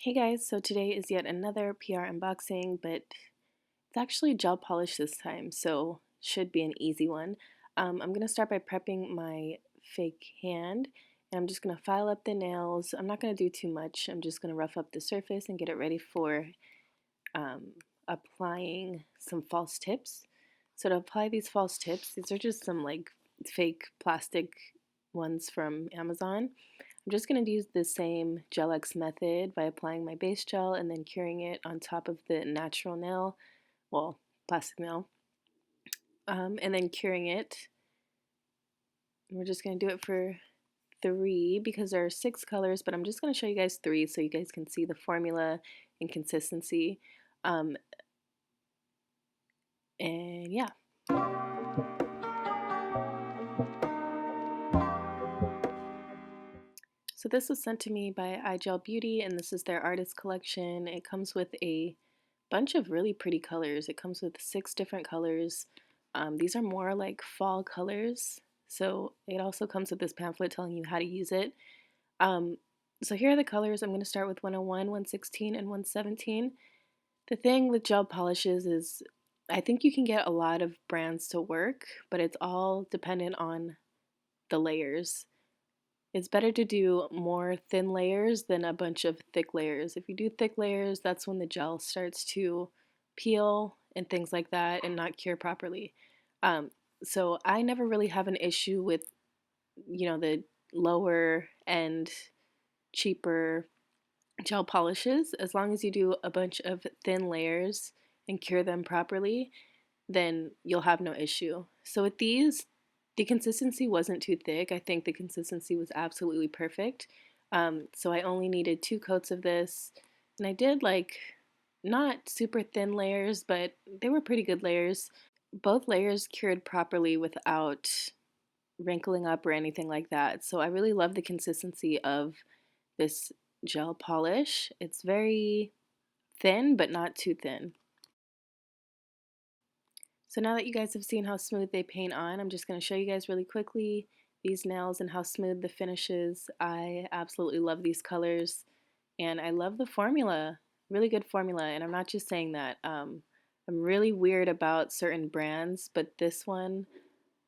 Hey guys, so today is yet another PR unboxing, but it's actually gel polish this time, so should be an easy one. I'm going to start by prepping my fake hand, and I'm just going to file up the nails. I'm not going to do too much. I'm just going to rough up the surface and get it ready for applying some false tips. So to apply these false tips, these are just some like fake plastic ones from Amazon. I'm just going to use the same Gel X method by applying my base gel and then curing it on top of the natural nail, well, plastic nail, and then curing it. We're just going to do it for 3 because there are 6 colors, but I'm just going to show you guys 3 so you guys can see the formula and consistency. And yeah. So this was sent to me by iGel Beauty, and this is their artist collection. It comes with a bunch of really pretty colors. It comes with 6 different colors. These are more like fall colors. So it also comes with this pamphlet telling you how to use it. So here are the colors. I'm going to start with 101, 116, and 117. The thing with gel polishes is I think you can get a lot of brands to work, but it's all dependent on the layers. It's better to do more thin layers than a bunch of thick layers. If you do thick layers, that's when the gel starts to peel and things like that and not cure properly. So I never really have an issue with, the lower end, cheaper gel polishes. As long as you do a bunch of thin layers and cure them properly, then you'll have no issue. So with these, the consistency wasn't too thick. I think the consistency was absolutely perfect. So I only needed 2 coats of this, and I did like not super thin layers, but they were pretty good layers. Both layers cured properly without wrinkling up or anything like that. So I really love the consistency of this gel polish. It's very thin, but not too thin. So now that you guys have seen how smooth they paint on, I'm just going to show you guys really quickly these nails and how smooth the finish is. I absolutely love these colors, and I love the formula. Really good formula, and I'm not just saying that. I'm really weird about certain brands, but this one,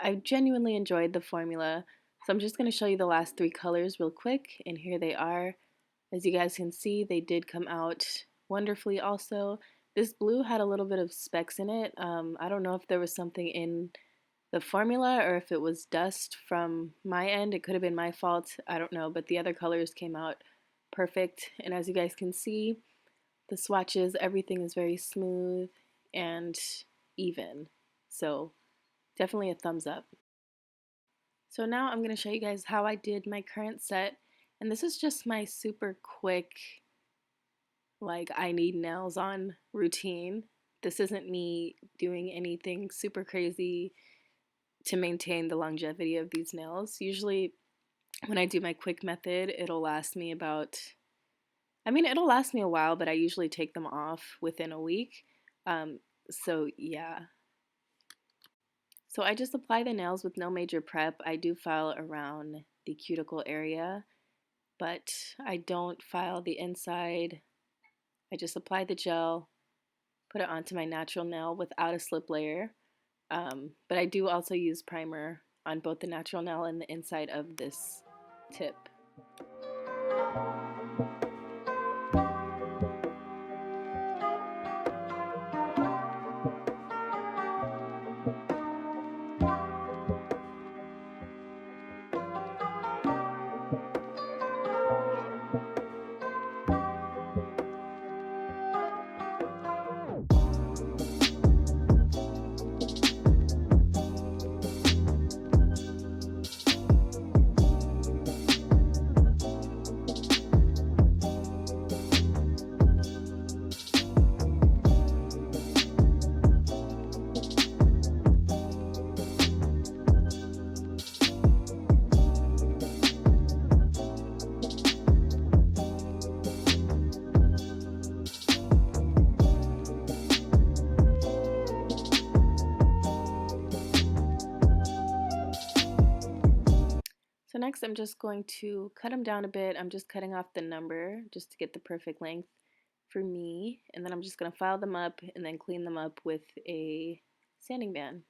I genuinely enjoyed the formula. So I'm just going to show you the last 3 colors real quick, and here they are. As you guys can see, they did come out wonderfully also. This blue had a little bit of specks in it. I don't know if there was something in the formula or if it was dust from my end. It could have been my fault. I don't know, but the other colors came out perfect. And as you guys can see, the swatches, everything is very smooth and even. So definitely a thumbs up. So now I'm going to show you guys how I did my current set. And this is just my super quick, like I need nails on routine. This isn't me doing anything super crazy to maintain the longevity of these nails. Usually when I do my quick method, it'll last me it'll last me a while, but I usually take them off within a week. So yeah. So I just apply the nails with no major prep. I do file around the cuticle area, but I don't file the inside. I just apply the gel, put it onto my natural nail without a slip layer. But I do also use primer on both the natural nail and the inside of this tip. So next I'm just going to cut them down a bit. I'm just cutting off the number just to get the perfect length for me. And then I'm just going to file them up and then clean them up with a sanding band.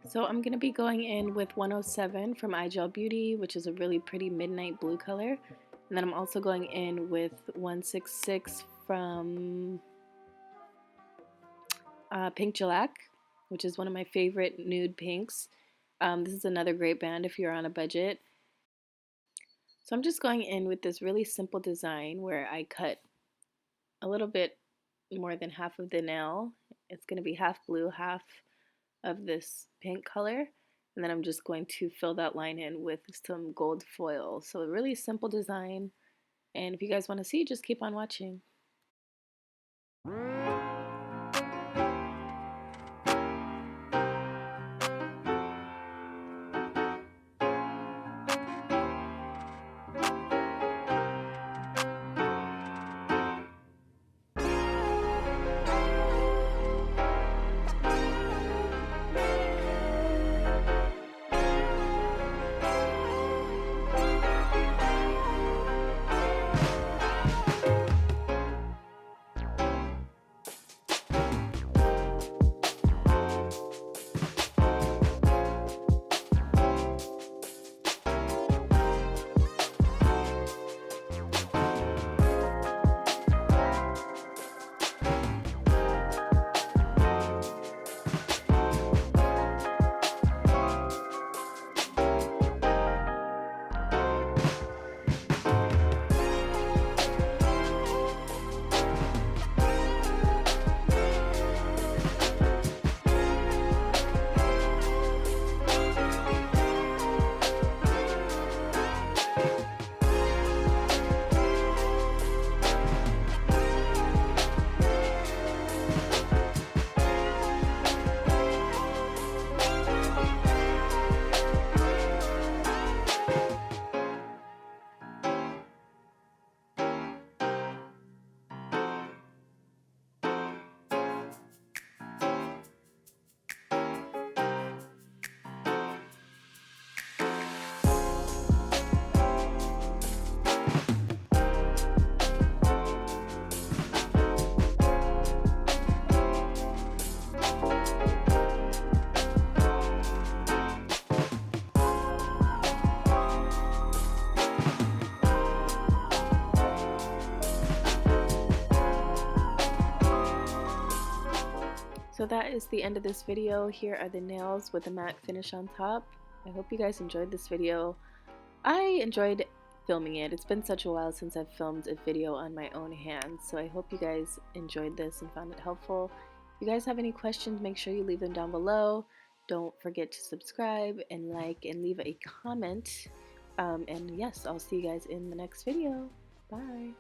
So I'm going to be going in with 107 from iGel Beauty, which is a really pretty midnight blue color. And then I'm also going in with 166 from Pink Shellac, which is one of my favorite nude pinks. This is another great band if you're on a budget. So I'm just going in with this really simple design where I cut a little bit more than half of the nail. It's going to be half blue, half of this pink color. And then I'm just going to fill that line in with some gold foil. So a really simple design. And if you guys want to see, just keep on watching. So that is the end of this video. Here are the nails with a matte finish on top. I hope you guys enjoyed this video. I enjoyed filming it. It's been such a while since I've filmed a video on my own hands, so I hope you guys enjoyed this and found it helpful. If you guys have any questions, make sure you leave them down below. Don't forget to subscribe and like and leave a comment. And yes, I'll see you guys in the next video. Bye.